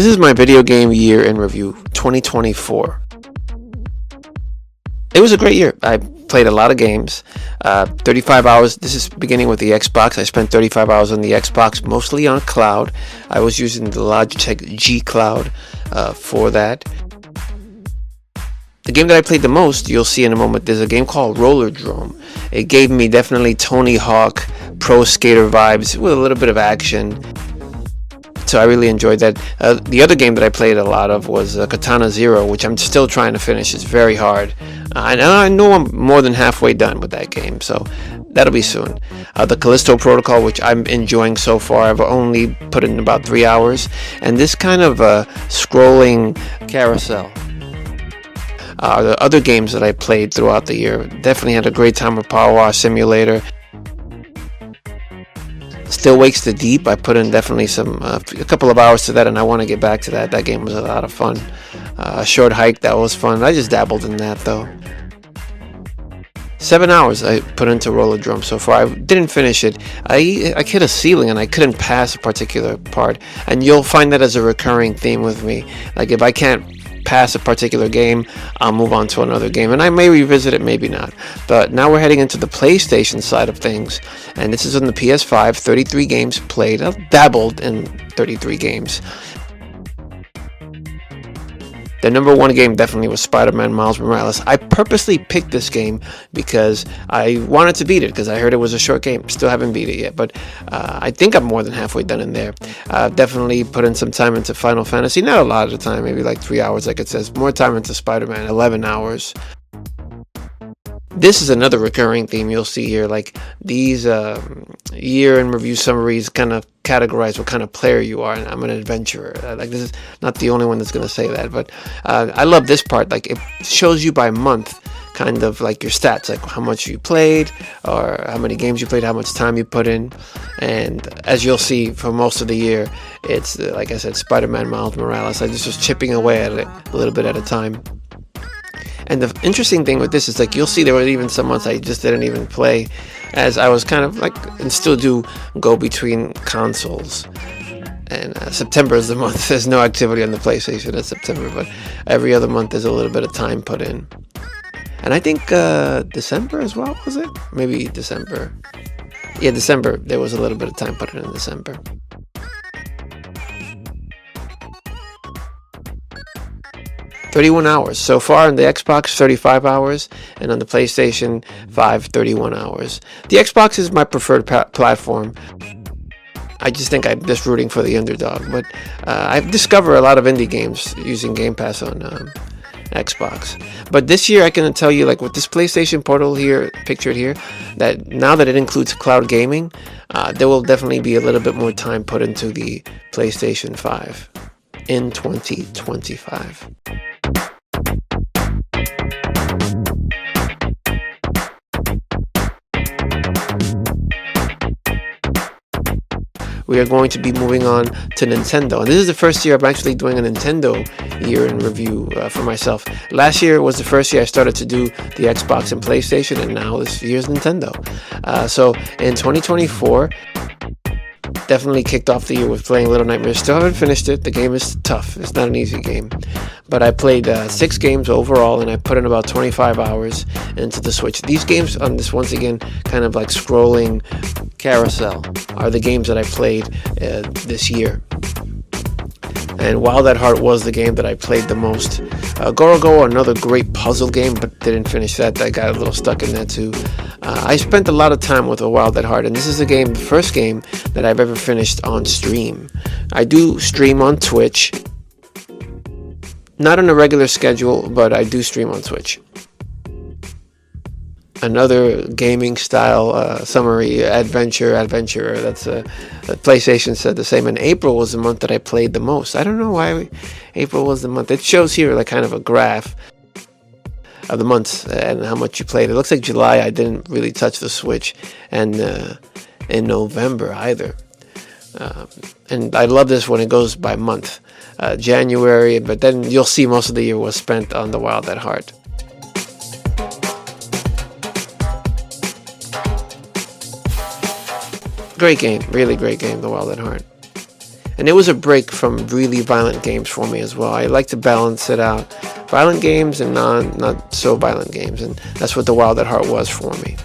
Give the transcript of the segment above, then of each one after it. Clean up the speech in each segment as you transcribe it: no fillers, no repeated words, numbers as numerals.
This is my video game year in review 2024. It was a great year. I played a lot of games. 35 hours. This is beginning with the Xbox. I spent 35 hours on the Xbox, mostly on cloud. I was using the Logitech G Cloud for that. The game that I played the most, you'll see in a moment, there's a game called Rollerdrome. It gave me definitely Tony Hawk Pro Skater vibes with a little bit of action. So I really enjoyed that. The other game that I played a lot of was Katana Zero, which I'm still trying to finish. It's very hard. I know I'm more than halfway done with that game, so that'll be soon. The Callisto Protocol, which I'm enjoying so far, I've only put in about 3 hours. And this kind of scrolling carousel. The other games that I played throughout the year, definitely had a great time with Power Wash Simulator. Still Wakes the Deep, I put in definitely a couple of hours to that, and I want to get back to that. That game was a lot of fun. A Short Hike, that was fun. I just dabbled in that though. 7 hours I put into Rollerdrome so far. I didn't finish it. I hit a ceiling and I couldn't pass a particular part, and you'll find that as a recurring theme with me. Like if I can't pass a particular game, I'll move on to another game, and I may revisit it, maybe not. But now we're heading into the PlayStation side of things, and this is on the PS5. 33 games played. I've dabbled in 33 games. The number one game definitely was Spider-Man Miles Morales. I purposely picked this game because I wanted to beat it, because I heard it was a short game. Still haven't beat it yet, but I think I'm more than halfway done in there. Definitely put in some time into Final Fantasy. Not a lot of the time, maybe like 3 hours like it says. More time into Spider-Man, 11 hours. This is another recurring theme you'll see here. Like these year in review summaries kind of categorize what kind of player you are, and I'm an adventurer. Like this is not the only one that's going to say that, but I love this part. Like it shows you by month kind of like your stats, like how much you played or how many games you played, how much time you put in. And as you'll see for most of the year, it's like I said, Spider-Man Miles Morales. I just was chipping away at it a little bit at a time. And the interesting thing with this is, like, you'll see there were even some months I just didn't even play, as I was kind of like, and still do go between consoles. And September is the month. There's no activity on the PlayStation in September, but every other month there's a little bit of time put in. And I think December as well, was it? Maybe December. Yeah, December. There was a little bit of time put in December. $31 hours. So far on the Xbox, 35 hours, and on the PlayStation 5, 31 hours. The Xbox is my preferred platform. I just think I'm just rooting for the underdog. But I've discovered a lot of indie games using Game Pass on Xbox. But this year I can tell you, like with this PlayStation Portal here, pictured here, that now that it includes cloud gaming, there will definitely be a little bit more time put into the PlayStation 5 in 2025. We are going to be moving on to Nintendo. And this is the first year I'm actually doing a Nintendo year in review for myself. Last year was the first year I started to do the Xbox and PlayStation, and now this year's Nintendo. So in 2024, definitely kicked off the year with playing Little Nightmares. Still haven't finished it. The game is tough. It's not an easy game. But I played 6 games overall, and I put in about 25 hours into the Switch. These games on this, once again, kind of like scrolling carousel, are the games that I played this year. And Wild at Heart was the game that I played the most. Gorogo, another great puzzle game, but didn't finish that. I got a little stuck in that too. I spent a lot of time with Wild at Heart, and this is the first game that I've ever finished on stream. I do stream on Twitch. Not on a regular schedule, but I do stream on Twitch. Another gaming style summary, adventurer. That's PlayStation said the same. And April was the month that I played the most. I don't know why April was the month. It shows here like kind of a graph of the months and how much you played. It looks like July I didn't really touch the Switch, and in November either. And I love this when it goes by month. January, but then you'll see most of the year was spent on the Wild at Heart. Great game, really great game, the Wild at Heart. And it was a break from really violent games for me as well. I like to balance it out. Violent games and not so violent games. And that's what The Wild at Heart was for me.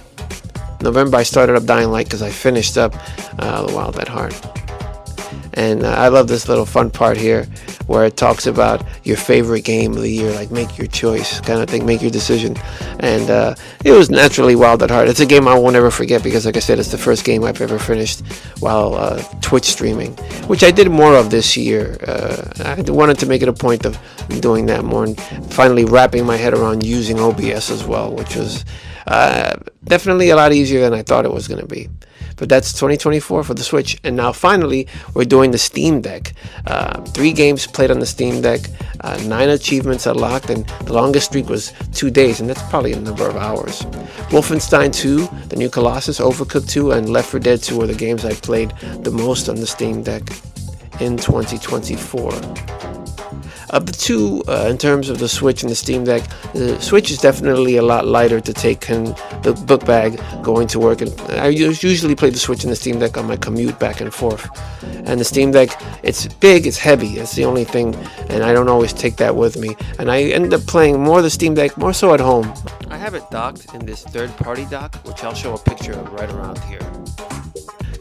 November, I started up Dying Light because I finished up The Wild at Heart. And I love this little fun part here where it talks about your favorite game of the year, like make your choice kind of thing, make your decision. And it was naturally Wild at Heart. It's a game I won't ever forget because, like I said, it's the first game I've ever finished while Twitch streaming, which I did more of this year. I wanted to make it a point of doing that more and finally wrapping my head around using OBS as well, which was definitely a lot easier than I thought it was going to be. But that's 2024 for the Switch. And now finally, we're doing the Steam Deck. 3 games played on the Steam Deck, 9 achievements unlocked, and the longest streak was 2 days, and that's probably a number of hours. Wolfenstein 2, the new Colossus, Overcooked 2, and Left 4 Dead 2 were the games I played the most on the Steam Deck in 2024. Of the two, in terms of the Switch and the Steam Deck, the Switch is definitely a lot lighter to take in the book bag going to work. And I usually play the Switch and the Steam Deck on my commute back and forth. And the Steam Deck, it's big, it's heavy, that's the only thing, and I don't always take that with me. And I end up playing more of the Steam Deck, more so at home. I have it docked in this third-party dock, which I'll show a picture of right around here.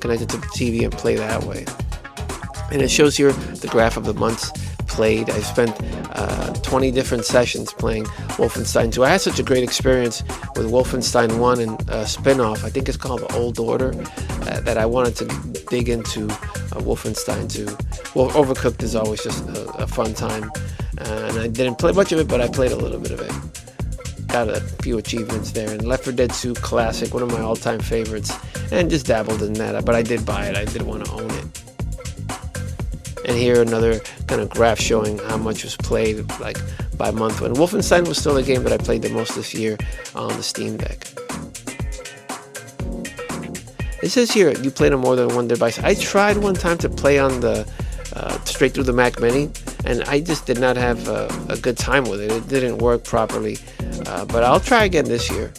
Connected to the TV and play that way. And it shows here the graph of the months played. I spent 20 different sessions playing Wolfenstein 2. I had such a great experience with Wolfenstein 1 and a spin-off, I think it's called The Old Order, that I wanted to dig into Wolfenstein 2. Well, Overcooked is always just a fun time, and I didn't play much of it, but I played a little bit of it. Got a few achievements there. And Left 4 Dead 2 Classic, one of my all-time favorites, and just dabbled in that, but I did buy it. I did want to own it. And here another kind of graph showing how much was played like by month. When Wolfenstein was still the game that I played the most this year on the Steam Deck. It says here you played on more than one device. I tried one time to play on the straight through the Mac Mini, and I just did not have a good time with it. It didn't work properly, but I'll try again this year.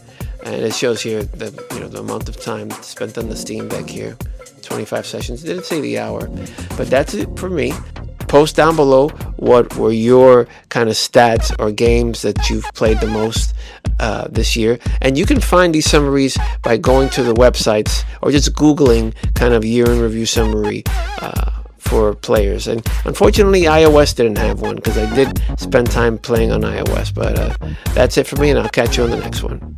And it shows here the amount of time spent on the Steam Deck here. 25 sessions. It didn't say the hour, but that's it for me. Post down below what were your kind of stats or games that you've played the most this year, and you can find these summaries by going to the websites or just Googling kind of year in review summary for players. And unfortunately iOS didn't have one because I did spend time playing on iOS, but that's it for me, and I'll catch you on the next one.